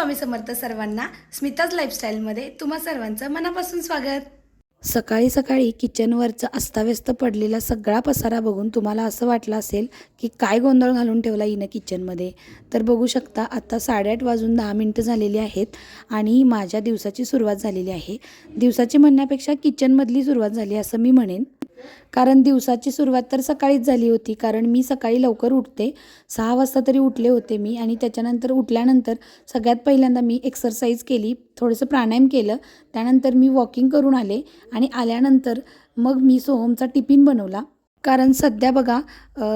स्वामी समर्थ सर्वांना स्मिताज लाईफस्टाईलमध्ये तुम्हा सर्वांचं मनापासून स्वागत। सकाळी सकाळी किचनवरचा अस्ताव्यस्त पडलेला सगळा पसारा बघून तुम्हाला असं वाटलं असेल की काय गोंधळ घालून ठेवला हिनं किचनमध्ये। तर बघू शकता आता 8:30 वाजून 10 मिनिटं झालेली आहेत आणि माझ्या दिवसाची सुरुवात झालेली आहे। दिवसाची म्हणण्यापेक्षा किचनमधली सुरुवात झाली असं मी म्हणेन, कारण दिवसाची सुरुवात तर सकाळीच झाली होती। कारण मी सकाळी लवकर उठते, 6 वाजता तरी उठले होते मी आणि त्याच्यानंतर उठल्यानंतर सगळ्यात पहिल्यांदा मी एक्सरसाइज केली, थोडंसं प्राणायाम केलं, त्यानंतर मी वॉकिंग करून आले आणि आल्यानंतर मग मी सोहमचा टिफिन बनवला। कारण सध्या बघा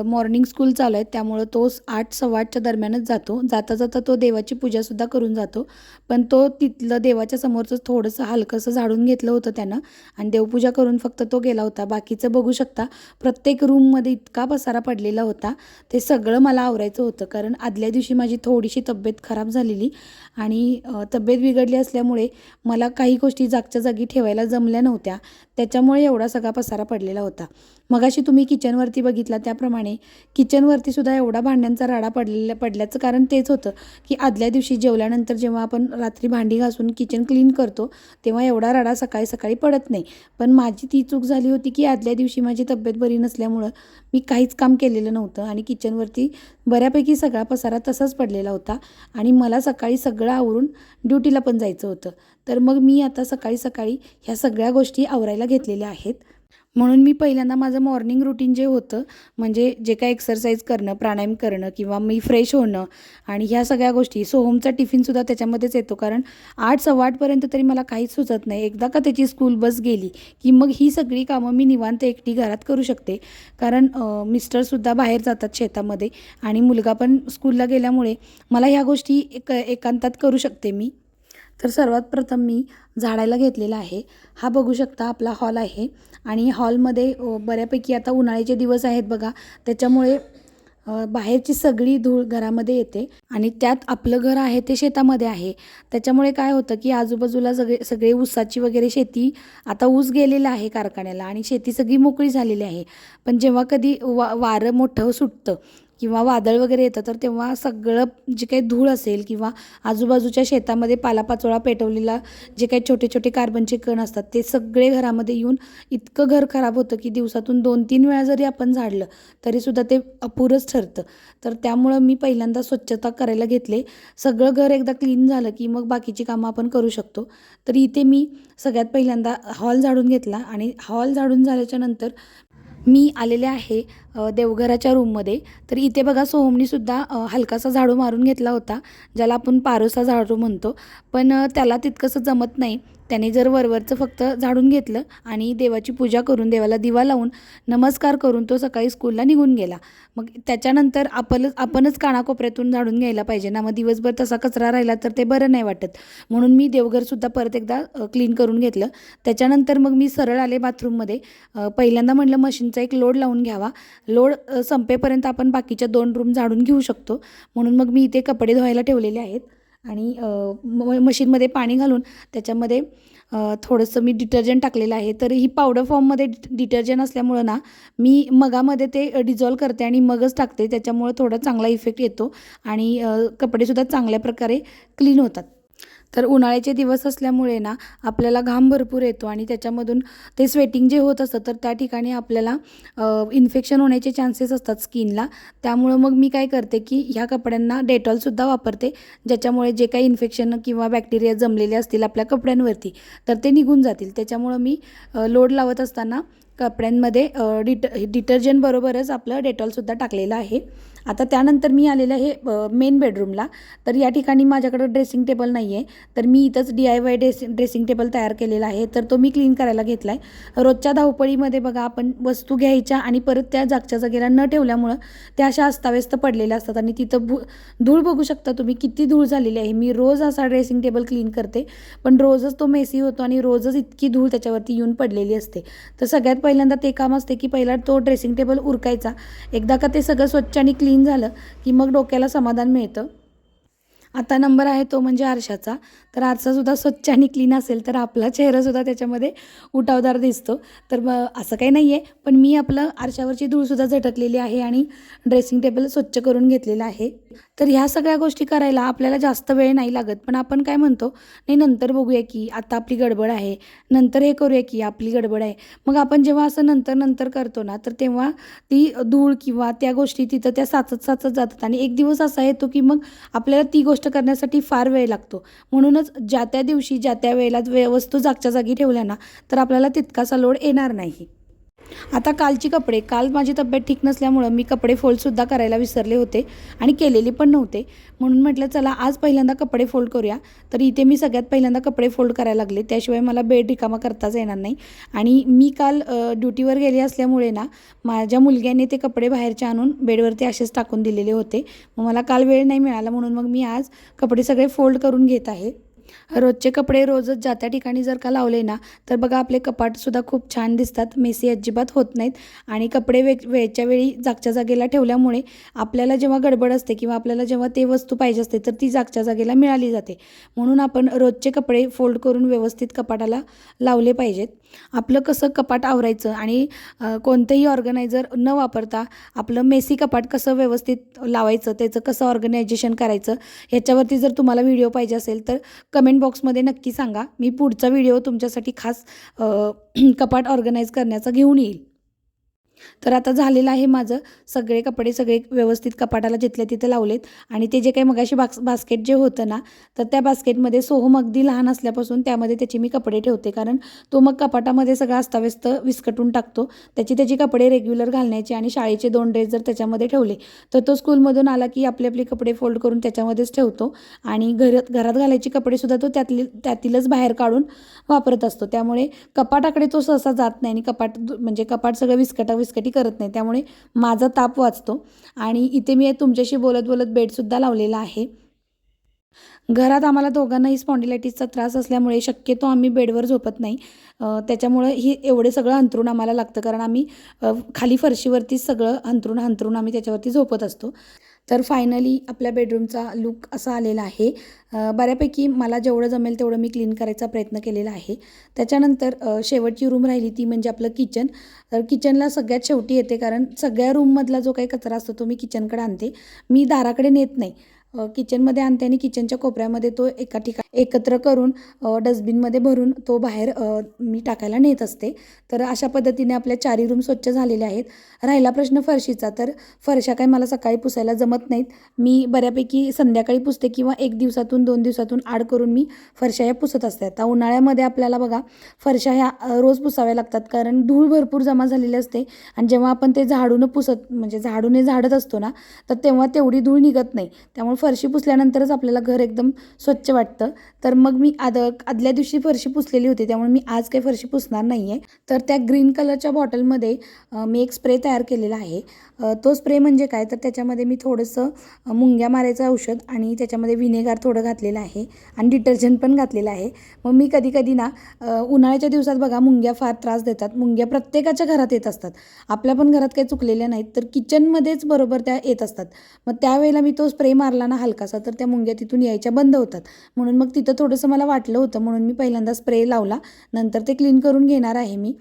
मॉर्निंग स्कूल चालू आहे, त्यामुळे तो 8 सव्वा 8च्या दरम्यानच जातो। जाता जाता तो देवाची पूजासुद्धा करून जातो, पण तो तिथलं देवाच्या समोरचं थोडंसं हलकंसं झाडून घेतलं होतं त्यानं आणि देवपूजा करून फक्त तो गेला होता। बाकीचं बघू शकता प्रत्येक रूममध्ये इतका पसारा पडलेला होता, ते सगळं मला आवरायचं होतं। कारण आदल्या दिवशी माझी थोडीशी तब्येत खराब झालेली आणि तब्येत बिघडली असल्यामुळे मला काही गोष्टी जागच्या जागी ठेवायला जमल्या नव्हत्या, त्याच्यामुळे एवढा सगळा पसारा पडलेला होता। मगाशी तुम्ही किचनवरती बघितला त्याप्रमाणे किचनवरती सुद्धा एवढा भांड्यांचा राडा पडल्याचं कारण तेच होतं की आदल्या दिवशी जेवल्यानंतर जेव्हा आपण रात्री भांडी घासून किचन क्लीन करतो तेव्हा एवढा राडा सकाळी सकाळी पडत नाही। पण माझी ती चूक झाली होती की आदल्या दिवशी माझी तब्येत बरी नसल्यामुळं मी काहीच काम केलेलं नव्हतं आणि किचनवरती बऱ्यापैकी सगळा पसारा तसाच पडलेला होता आणि मला सकाळी सगळं आवरून ड्युटीला पण जायचं होतं। तर मग मी आता सकाळी सकाळी ह्या सगळ्या गोष्टी आवरायला घेतलेल्या आहेत। म्हणून मी पहिल्यांदा माझं मॉर्निंग रुटीन जे होतं, म्हणजे जे काय एक्सरसाइज करणं, प्राणायाम करणं किंवा मी फ्रेश होणं आणि ह्या सगळ्या गोष्टी, सोहमचा टिफिनसुद्धा त्याच्यामध्येच येतो। कारण 8 सव्वा 8पर्यंत तरी मला काहीच सुचत नाही, एकदा का त्याची स्कूल बस गेली की मग ही सगळी कामं मी निवांत एकटी घरात करू शकते। कारण मिस्टरसुद्धा बाहेर जातात शेतामध्ये आणि मुलगा पण स्कूलला गेल्यामुळे मला ह्या गोष्टी एकांतात करू शकते मी। तर सर्वात प्रथम मी झाडायला घेतलेला आहे। हा बघू शकता आपला हॉल आहे आणि हॉलमध्ये बऱ्यापैकी आता उन्हाळ्याचे दिवस आहेत बघा, त्याच्यामुळे बाहेरची सगळी धूळ घरामध्ये येते आणि त्यात आपलं घर आहे ते शेतामध्ये आहे, त्याच्यामुळे काय होतं की आजूबाजूला सगळे ऊसाची वगैरे शेती, आता ऊस गेलेला आहे कारखान्याला आणि शेती सगळी मोकळी झालेली आहे। पण जेव्हा कधी वारं मोठं सुटतं किंवा वादळ वगैरे येतं तर तेव्हा सगळं जे काही धूळ असेल किंवा आजूबाजूच्या शेतामध्ये पालापाचोळा पेटवलेला जे काही छोटे छोटे कार्बनचे कण असतात ते सगळे घरामध्ये येऊन इतकं घर खराब होतं की दिवसातून 2-3 वेळा जरी आपण झाडलं तरीसुद्धा ते अपुरंच ठरतं। तर त्यामुळं मी पहिल्यांदा स्वच्छता करायला घेतले, सगळं घर एकदा क्लीन झालं की मग बाकीची कामं आपण करू शकतो। तर इथे मी सगळ्यात पहिल्यांदा हॉल झाडून घेतला आणि हॉल झाडून झाल्याच्यानंतर मी आलेले आहे देवघराच्या रूममध्ये। तर इथे बघा सोहमनीसुद्धा हलकासा झाडू मारून घेतला होता, ज्याला आपण पारोसा झाडू म्हणतो, पण त्याला तितकंसं जमत नाही। त्याने जर वरवरचं फक्त झाडून घेतलं आणि देवाची पूजा करून देवाला दिवा लावून नमस्कार करून तो सकाळी स्कूलला निघून गेला। मग त्याच्यानंतर आपणच कानाकोपऱ्यातून झाडून घ्यायला पाहिजे ना, मग दिवसभर तसा कचरा राहिला तर ते बरं नाही वाटत। म्हणून मी देवघरसुद्धा परत एकदा क्लीन करून घेतलं। त्याच्यानंतर मग मी सरळ आले बाथरूममध्ये। पहिल्यांदा म्हटलं मशीनचा एक लोड लावून घ्यावा, लोड संपेपर्यंत आपण बाकीच्या 2 रूम झाडून घेऊ शकतो। म्हणून मग मी इथे कपडे धुवायला ठेवलेले आहेत आणि मशीनमध्ये पाणी घालून त्याच्यामध्ये थोडंसं मी डिटर्जंट टाकलेलं आहे। तर ही पावडर फॉर्ममध्ये डिटर्जंट असल्यामुळं ना मी मगामध्ये ते डिझॉल्व करते आणि मगच टाकते, त्याच्यामुळं थोडा चांगला इफेक्ट येतो आणि कपडेसुद्धा चांगल्या प्रकारे क्लीन होतात। तर उन्हाळ्याचे दिवस असल्यामुळे ना आपल्याला घाम भरपूर येतो आणि त्याच्यामधून ते स्वेटिंग जे होत असतं तर त्या ठिकाणी आपल्याला इन्फेक्शन होण्याचे चान्सेस असतात स्किनला। त्यामुळं मग मी काय करते की ह्या कपड्यांना डेटॉलसुद्धा वापरते, ज्याच्यामुळे जे काही इन्फेक्शन किंवा बॅक्टेरिया जमलेले असतील आपल्या कपड्यांवरती तर ते निघून जातील। त्याच्यामुळं मी लोड लावत असताना कपड्यांमध्ये डिटर्जंट बरोबरच आपलं डेटॉलसुद्धा टाकलेलं आहे। आता त्यानंतर मी आलेलं आहे मेन बेडरूमला। तर या ठिकाणी माझ्याकडं ड्रेसिंग टेबल नाही आहे, तर मी इथंच DIY ड्रेसिंग टेबल तयार केलेला आहे, तर तो मी क्लीन करायला घेतला आहे। रोजच्या धावपळीमध्ये बघा आपण वस्तू घ्यायच्या आणि परत त्या जागच्या जागेला न ठेवल्यामुळं त्या अशा अस्ताव्यस्त पडलेल्या असतात आणि तिथं धूळ बघू शकता तुम्ही किती धूळ झालेली आहे। मी रोज असा ड्रेसिंग टेबल क्लीन करते, पण रोजच तो मेसी होतो आणि रोजच इतकी धूळ त्याच्यावरती येऊन पडलेली असते। तर सगळ्यात पहिल्यांदा ते काम असते की पहिला तो ड्रेसिंग टेबल उरकायचा, एकदा का ते सगळं स्वच्छ आणि क्लीन झालं की मग डोक्याला समाधान मिळतं। आता नंबर आहे तो म्हणजे आरशाचा। तर आरसासुद्धा स्वच्छ आणि क्लीन असेल तर आपला चेहरासुद्धा त्याच्यामध्ये उठावदार दिसतो। तर असं काही नाही आहे, पण मी आपलं आरशावरची धूळसुद्धा झटकलेली आहे आणि ड्रेसिंग टेबल स्वच्छ करून घेतलेला आहे। तर ह्या सगळ्या गोष्टी करायला आपल्याला जास्त वेळ नाही लागत. पण आपण काय म्हणतो, नाही नंतर बघूया की आता आपली गडबड आहे, नंतर हे करूया की आपली गडबड आहे. मग आपण जेव्हा असं नंतर करतो ना, तर तेव्हा ती धूळ किंवा त्या गोष्टी तिथं त्या साचत जातात आणि एक दिवस असा येतो की मग आपल्याला ती गोष्ट करण्यासाठी फार वेळ लागतो. म्हणूनच ज्या त्या दिवशी ज्या त्या वेळेला वस्तू जागच्या जागी ठेवल्या ना, तर आपल्याला तितकासा लोड येणार नाही. आता कालची कपडे, काल माझी तब्येत ठीक नसल्यामुळं मी कपडे फोल्डसुद्धा करायला विसरले होते आणि केलेले पण नव्हते. म्हणून म्हटलं चला आज पहिल्यांदा कपडे फोल्ड करूया. तर इथे मी सगळ्यात पहिल्यांदा कपडे फोल्ड करायला लागले. त्याशिवाय मला बेड रिकामा करताच येणार नाही. आणि मी काल ड्युटीवर गेले असल्यामुळे ना, माझ्या मुलग्याने ते कपडे बाहेरचे आणून बेडवरती असेच टाकून दिलेले होते. मग मला काल वेळ नाही मिळाला म्हणून मग मी आज कपडे सगळे फोल्ड करून घेत आहे. रोजचे कपडे रोजच ज्या त्या ठिकाणी जर का लावले ना, तर बघा आपले कपाटसुद्धा खूप छान दिसतात, मेसी अजिबात होत नाहीत. आणि कपडे वेळच्या वेळी जागच्या जागेला ठेवल्यामुळे आपल्याला जेव्हा गडबड असते किंवा आपल्याला जेव्हा ते वस्तू पाहिजे असते तर ती जागच्या जागेला मिळाली जाते. म्हणून आपण रोजचे कपडे फोल्ड करून व्यवस्थित कपाटाला लावले पाहिजेत. आपलं कसं कपाट आवरायचं आणि कोणतंही ऑर्गनायझर न वापरता आपलं मेसी कपाट कसं व्यवस्थित लावायचं, त्याचं कसं ऑर्गनायझेशन करायचं, ह्याच्यावरती जर तुम्हाला व्हिडिओ पाहिजे असेल तर कमेंट बॉक्समध्ये नक्की सांगा. मी पुढचा व्हिडिओ तुमच्यासाठी खास कपाट ऑर्गनाईज करण्याचा घेऊन येईल. तर आता झालेलं आहे माझं सगळे कपडे सगळे व्यवस्थित कपाटाला जिथल्या तिथे लावलेत. आणि ते जे काही मगाशी बास्केट जे होतं ना, तर त्या बास्केटमध्ये सोहम अगदी लहान असल्यापासून त्यामध्ये त्याचे मी कपडे ठेवते, कारण तो मग कपाटामध्ये सगळा अस्ताव्यस्त विस्कटून टाकतो. त्याची कपडे रेग्युलर घालण्याचे आणि शाळेचे 2 ड्रेस जर त्याच्यामध्ये ठेवले तर तो स्कूलमधून आला की आपले कपडे फोल्ड करून त्याच्यामध्येच ठेवतो. आणि घरात घालायचे कपडेसुद्धा तो त्यातीलच बाहेर काढून वापरत असतो. त्यामुळे कपाटाकडे तो सहसा जात नाही आणि कपाट सगळं विस्कटी करत नाही. त्यामुळे माझा ताप वाचतो. आणि इथे मी तुमच्याशी बोलत बोलत बेडसुद्धा लावलेला आहे. घरात आम्हाला दोघांनाही स्पॉन्डिलायटिसचा त्रास असल्यामुळे शक्यतो आम्ही बेडवर झोपत नाही. त्याच्यामुळं एवढे सगळं अंथरूण आम्हाला लागतं, कारण आम्ही खाली फरशीवरतीच सगळं अंथरूण आम्ही त्याच्यावरती झोपत असतो. तर फायनली आपल्या बेडरूमचा लूक असा आलेला आहे. बऱ्यापैकी मला जेवढं जमेल तेवढं मी क्लीन करायचा प्रयत्न केलेला आहे. त्याच्यानंतर शेवटची रूम राहिली ती म्हणजे आपलं किचन. तर किचनला सगळ्यात शेवटी येते, कारण सगळ्या रूममधला जो काही कचरा असतो तो मी किचनकडे आणते. मी दाराकडे नेत नाही, किचनमध्ये आणते आणि किचनच्या कोपऱ्यामध्ये तो एका ठिकाणी एकत्र करून डस्टबिनमध्ये भरून तो बाहेर मी टाकायला नेत असते. तर अशा पद्धतीने आपल्या 4ही रूम स्वच्छ झालेल्या आहेत. राहिला प्रश्न फरशीचा, तर फरशा काही मला सकाळी पुसायला जमत नाहीत. मी बऱ्यापैकी संध्याकाळी पुसते किंवा 1 दिवसातून 2 दिवसातून आड करून मी फरशा ह्या पुसत असते. आता उन्हाळ्यामध्ये आपल्याला बघा फरशा ह्या रोज पुसाव्या लागतात, कारण धूळ भरपूर जमा झालेली असते. आणि जेव्हा आपण ते झाडूने झाडत असतो ना, तर तेव्हा तेवढी धूळ निघत नाही. त्यामुळे फरशी पुसल्यानंतरच आपल्याला घर एकदम स्वच्छ वाटतं. तर मग मी आदल्या दिवशी फरशी पुसलेली होती, त्यामुळे मी आज काही फरशी पुसणार नाही आहे. तर त्या ग्रीन कलरच्या बॉटलमध्ये मी एक स्प्रे तयार केलेला आहे. तो स्प्रे म्हणजे काय, तर त्याच्यामध्ये मी थोडंसं मुंग्या मारायचं औषध आणि त्याच्यामध्ये व्हिनेगार थोडं घातलेलं आहे आणि डिटर्जंट पण घातलेलं आहे. मग मी कधी ना उन्हाळ्याच्या दिवसात बघा मुंग्या फार त्रास देतात. मुंग्या प्रत्येकाच्या घरात येत असतात, आपल्या पण घरात काही चुकलेल्या नाहीत, तर किचनमध्येच बरोबर त्या येत असतात. मग त्यावेळेला मी तो स्प्रे मारला ना हलकासा, तर त्या मुंग्या तिथून यायच्या बंद होतात. म्हणून मग तिथं थोडंसं मला वाटलं होतं, म्हणून मी पहिल्यांदा स्प्रे लावला, नंतर ते क्लीन करून घेणार आहे मी.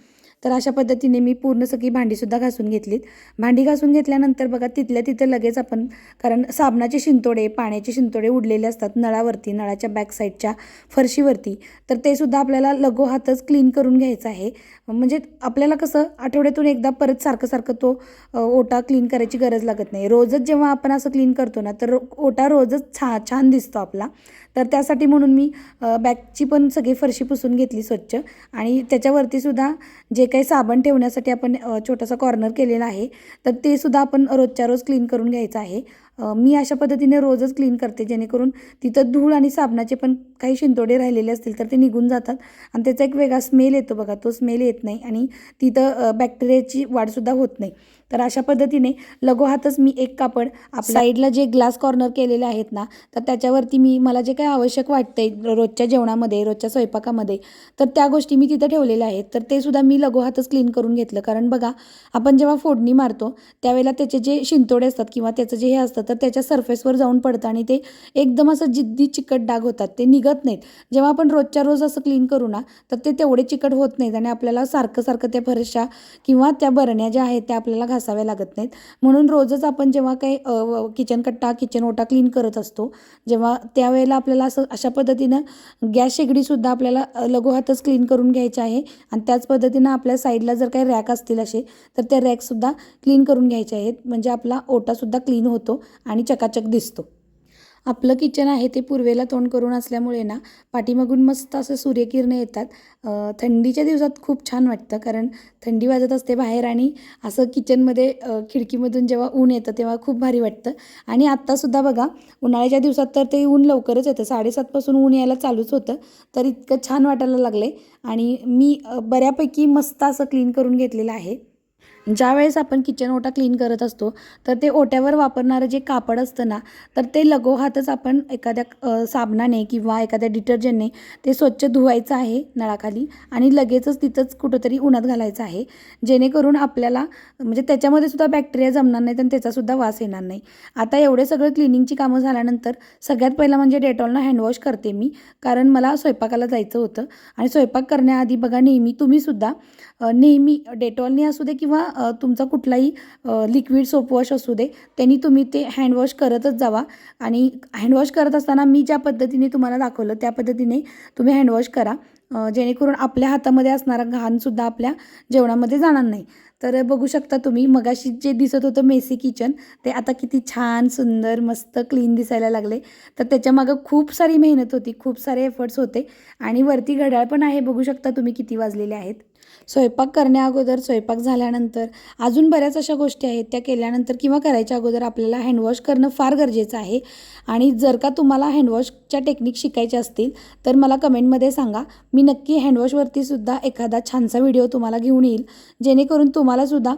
तर अशा पद्धतीने मी पूर्ण सगळी भांडीसुद्धा घासून घेतलीत. भांडी घासून घेतल्यानंतर बघा तिथल्या तिथं लगेच आपण, कारण साबणाचे शिंतोडे पाण्याचे शिंतोडे उडलेले असतात नळावरती, नळाच्या बॅक साईडच्या फरशीवरती, तर ते सुद्धा आपल्याला लगोहातच क्लीन करून घ्यायचं आहे. म्हणजे आपल्याला कसं आठवड्यातून एकदा परत सारखं तो ओटा क्लीन करायची गरज लागत नाही. रोजच जेव्हा आपण असं क्लीन करतो ना, तर ओटा रोजच छान दिसतो आपला. तर त्यासाठी म्हणून मी बॅकची पण सगळी फरशी पुसून घेतली स्वच्छ. आणि त्याच्यावरती सुद्धा जे काही साबण ठेवण्यासाठी आपण छोटासा कॉर्नर केलेला आहे, तर ते सुद्धा आपण रोजच्या रोज क्लीन करून घ्यायचं आहे. मी अशा पद्धतीने रोजच क्लीन करते, जेणेकरून तिथं धूळ आणि साबणाचे पण काही शिंतोडे राहिलेले असतील तर ते निघून जातात आणि त्याचा एक वेगळा स्मेल येतो बघा, तो स्मेल येत नाही आणि तिथं बॅक्टेरियाची वाढसुद्धा होत नाही. तर अशा पद्धतीने लगोहातच मी एक कापड आपल्या साईडला जे ग्लास कॉर्नर केलेले आहेत ना, तर त्याच्यावरती मला जे काही आवश्यक वाटतंय रोजच्या जेवणामध्ये, रोजच्या स्वयंपाकामध्ये, तर त्या गोष्टी मी तिथं ठेवलेल्या आहेत. तर ते सुद्धा मी लगोहातच क्लीन करून घेतलं, कारण बघा आपण जेव्हा फोडणी मारतो त्यावेळेला त्याचे जे शिंतोडे असतात किंवा त्याचं जे हे असतं, तर त्याच्या सरफेसवर जाऊन पडतं आणि ते एकदम असं जिद्दी चिकट डाग होतात, ते निघत नाहीत. जेव्हा आपण रोजच्या रोज असं क्लीन करू ना तर ते तेवढे चिकट होत नाहीत आणि आपल्याला सारखं सारखं त्या फरशा किंवा त्या बरण्या ज्या आहेत त्या आपल्याला घासाव्या लागत नाहीत. म्हणून रोजच आपण जेव्हा काही किचन कट्टा किचन ओटा क्लीन करत असतो, जेव्हा त्यावेळेला आपल्याला असं अशा पद्धतीनं गॅस शेगडीसुद्धा आपल्याला लगोहातच क्लीन करून घ्यायची आहे. आणि त्याच पद्धतीनं आपल्या साईडला जर काही रॅक असतील असे तर त्या रॅकसुद्धा क्लीन करून घ्यायचे आहेत, म्हणजे आपला ओटासुद्धा क्लीन होतो आणि चकाचक दिसतो. आपलं किचन आहे ते पूर्वेला तोंड करून असल्यामुळे ना पाठीमागून मस्त असं सूर्यकिरणं येतात. थंडीच्या दिवसात खूप छान वाटतं, कारण थंडी वाजत असते बाहेर आणि असं किचनमध्ये खिडकीमधून जेव्हा ऊन येतं तेव्हा खूप भारी वाटतं. आणि आत्तासुद्धा बघा उन्हाळ्याच्या दिवसात तर ते ऊन लवकरच येतं, 7:30पासून ऊन यायला चालूच होतं. तर इतकं छान वाटायला लागले आणि मी बऱ्यापैकी मस्त असं क्लीन करून घेतलेलं आहे. ज्यावेळेस आपण किचन ओटा क्लीन करत असतो तर ते ओट्यावर वापरणारं जे कापड असतं ना तर ते लगोहातच आपण एखाद्या साबणाने किंवा एखाद्या डिटर्जंटने ते स्वच्छ धुवायचं आहे नळाखाली आणि लगेचच तिथंच कुठंतरी उन्हात घालायचं आहे, जेणेकरून आपल्याला म्हणजे त्याच्यामध्ये सुद्धा बॅक्टेरिया जमणार नाहीत आणि त्याचासुद्धा वास येणार नाही. आता एवढे सगळं क्लिनिंगची कामं झाल्यानंतर सगळ्यात पहिलं म्हणजे डेटॉलनं हँडवॉश करते मी, कारण मला स्वयंपाकाला जायचं होतं. आणि स्वयंपाक करण्याआधी बघा नेहमी तुम्हीसुद्धा नेहमी डेटॉलने असू दे किंवा तुमचा कुठलाही लिक्विड सोपवॉश असू दे त्यांनी तुम्ही ते हँडवॉश करतच जावा. आणि हँडवॉश करत असताना मी ज्या पद्धतीने तुम्हाला दाखवलं त्या पद्धतीने तुम्ही हँडवॉश करा, जेणेकरून आपल्या हातामध्ये असणारा घाणसुद्धा आपल्या जेवणामध्ये जाणार नाही. तर बघू शकता तुम्ही मगाशी जे दिसत होतं मेसी किचन ते आता किती छान सुंदर मस्त क्लीन दिसायला लागले. तर त्याच्यामागं खूप सारी मेहनत होती, खूप सारे एफर्ट्स होते आणि वरती घड्याळ पण आहे, बघू शकता तुम्ही किती वाजलेले आहेत. स्वयंपाक करण्याअगोदर, स्वयंपाक झाल्यानंतर अजून बऱ्याच अशा गोष्टी आहेत त्या केल्यानंतर किंवा करायच्या अगोदर आपल्याला हँडवॉश करणं फार गरजेचं आहे. आणि जर का तुम्हाला हँडवॉशच्या टेक्निक शिकायच्या असतील तर मला कमेंटमध्ये सांगा, मी नक्की हँडवॉशवरती सुद्धा एखादा छानसा व्हिडिओ तुम्हाला घेऊन येईल, जेणेकरून तुम्हालासुद्धा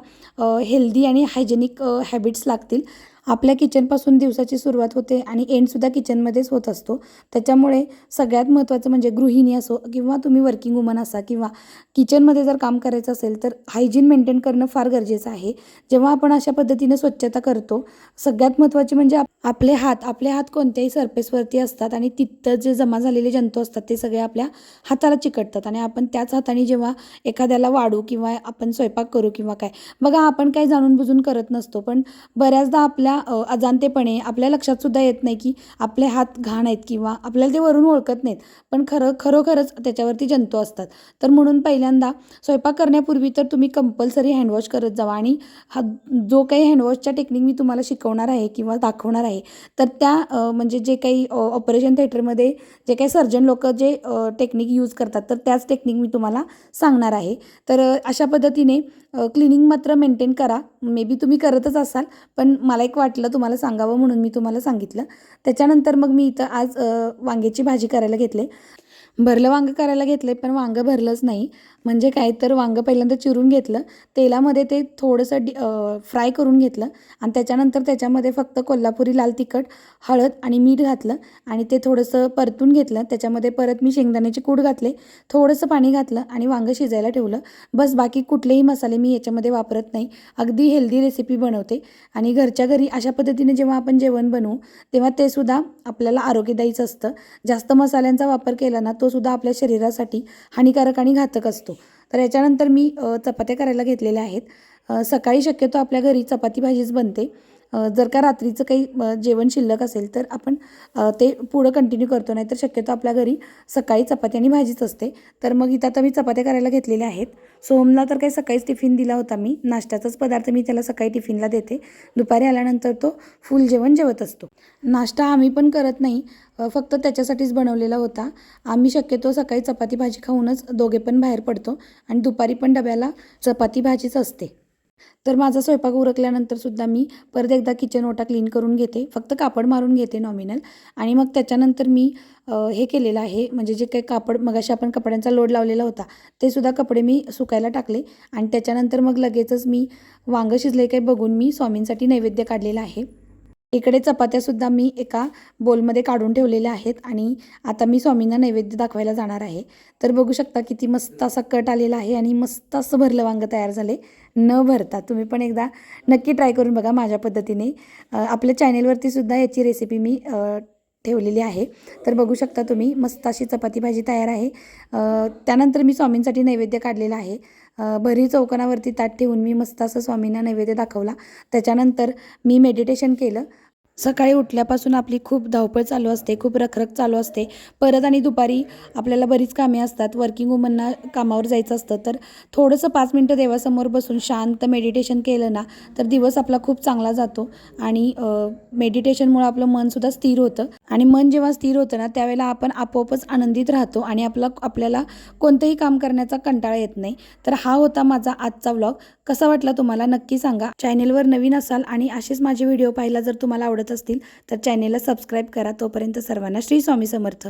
हेल्दी आणि हायजेनिक हॅबिट्स लागतील. आपल्या किचनपासून दिवसाची सुरुवात होते आणि एंडसुद्धा किचनमध्येच होत असतो. त्याच्यामुळे सगळ्यात महत्त्वाचं म्हणजे गृहिणी असो किंवा तुम्ही वर्किंग वुमन असा किंवा किचनमध्ये जर काम करायचं असेल तर हायजीन मेंटेन करणं फार गरजेचं आहे. जेव्हा आपण अशा पद्धतीने स्वच्छता करतो, सगळ्यात महत्त्वाचे म्हणजे आपले हात कोणत्याही सरफेसवरती असतात आणि तिथं जे जमा झालेले जंतू असतात ते सगळे आपल्या हाताला चिकटतात आणि आपण त्याच हाताने जेव्हा एखाद्याला वाढू किंवा आपण स्वयंपाक करू किंवा काय बघा आपण काही जाणून बुजून करत नसतो, पण बऱ्याचदा आपल्या अजाणतेपणे आपल्या लक्षातसुद्धा येत नाही की आपले हात घाण आहेत किंवा आपल्याला ते वरून ओळखत नाहीत, पण खरोखरच त्याच्यावरती जंतू असतात. तर म्हणून पहिल्यांदा स्वयंपाक करण्यापूर्वी तर तुम्ही कंपल्सरी हँडवॉश करत जावा आणि जो काही हँडवॉशच्या टेक्निक मी तुम्हाला शिकवणार आहे किंवा दाखवणार आहे तर त्या म्हणजे जे काही ऑपरेशन थिएटरमध्ये जे काही सर्जन लोक जे टेक्निक यूज करतात तर त्याच टेक्निक मी तुम्हाला सांगणार आहे. तर अशा पद्धतीने क्लिनिंग मात्र मेंटेन करा. मे बी तुम्ही करतच असाल, पण मला एक वाटलं तुम्हाला सांगावं म्हणून मी तुम्हाला सांगितलं. त्याच्यानंतर मग मी इथं आज वांग्याची भाजी करायला घेतले. भरलं वांगं करायला घेतलं पण वांगं भरलंच नाही. म्हणजे काय तर वांगं पहिल्यांदा चिरून घेतलं, तेलामध्ये ते थोडंसं फ्राय करून घेतलं आणि त्याच्यानंतर त्याच्यामध्ये फक्त कोल्हापुरी लाल तिखट, हळद आणि मीठ घातलं आणि ते थोडंसं परतून घेतलं. त्याच्यामध्ये परत मी शेंगदाण्याचे कूट घातले, थोडंसं पाणी घातलं आणि वांगं शिजायला ठेवलं. बस बाकी कुठलेही मसाले मी याच्यामध्ये वापरत नाही. अगदी हेल्दी रेसिपी बनवते आणि घरच्या घरी अशा पद्धतीने जेव्हा आपण जेवण बनवू तेव्हा ते सुद्धा आपल्याला आरोग्यदायीच असतं. जास्त मसाल्यांचा वापर केला ना तो सुद्धा आपल्या शरीरासाठी हानिकारक आणि घातक असतो. तर याच्यानंतर मी चपात्या करायला घेतलेल्या आहेत. सकाळी शक्यतो आपल्या घरी चपाती भाजीच बनते. जर का रात्रीचं काही जेवण शिल्लक असेल तर आपण ते पुढं कंटिन्यू करतो, नाही तर शक्यतो आपल्या घरी सकाळी चपाती आणि भाजीच असते. तर मग इथं आता मी चपात्या करायला घेतलेल्या आहेत. सोहमला तर काही सकाळीच टिफिन दिला होता मी, नाश्त्याचाच पदार्थ मी त्याला सकाळी टिफिनला देते. दुपारी आल्यानंतर तो फुल जेवण जेवत असतो. नाश्ता आम्ही पण करत नाही, फक्त त्याच्यासाठीच बनवलेला होता. आम्ही शक्यतो सकाळी चपाती भाजी खाऊनच दोघे पण बाहेर पडतो आणि दुपारी पण डब्याला चपाती भाजीच असते. तर माझा स्वयंपाक उरकल्यानंतर सुद्धा मी परत एकदा किचन ओटा क्लीन करून घेते, फक्त कापड मारून घेते नॉमिनल. आणि मग त्याच्यानंतर मी हे केलेलं आहे, म्हणजे जे काही कापड मगाशी आपण कपड्यांचा लोड लावलेला होता ते सुद्धा कपडे मी सुकायला टाकले आणि त्याच्यानंतर मग लगेचच मी वांगं शिजले काही बघून मी स्वामींसाठी नैवेद्य काढलेला आहे. इकडे चपात्यासुद्धा मी एका बोलमध्ये काढून ठेवलेल्या आहेत आणि आता मी स्वामींना नैवेद्य दाखवायला जाणार आहे. तर बघू शकता किती मस्त असा कट आलेला आहे आणि मस्त असं भरलं वांगं तयार झाले न भरता. तुम्ही पण एकदा नक्की ट्राय करून बघा माझ्या पद्धतीने. आपल्या चॅनेलवरती सुद्धा याची रेसिपी मी ठेवलेली आहे. तर बघू शकता तुम्ही मस्त अशी चपाती भाजी तयार आहे. त्यानंतर मी स्वामींसाठी नैवेद्य काढलेला आहे. भरी चौकोनावरती ताट ठेवून मी मस्त असं स्वामींना नैवेद्य दाखवला. त्याच्यानंतर मी मेडिटेशन केलं. सकाळी उठल्यापासून आपली खूप धावपळ चालू असते, खूप रखरख चालू असते. परत आणि दुपारी आपल्याला बरीच कामे असतात. वर्किंग वुमनना कामावर जायचं असतं, तर थोडंसं 5 मिनटं देवासमोर बसून शांत मेडिटेशन केलं ना, तर दिवस आपला खूप चांगला जातो आणि मेडिटेशनमुळं आपलं मनसुद्धा स्थिर होतं आणि मन जेव्हा स्थिर होतं ना, त्यावेळेला आपण आपोआपच आनंदित राहतो आणि आपल्याला कोणतंही काम करण्याचा कंटाळा येत नाही. तर हा होता माझा आजचा व्लॉग. कसा वाटला तुम्हाला नक्की सांगा. चॅनेलवर नवीन असाल आणि असेच माझे व्हिडिओ पाहायला जर तुम्हाला आवडत असतील तर चॅनेलला सबस्क्राईब करा. तोपर्यंत सर्वांना श्री स्वामी समर्थ.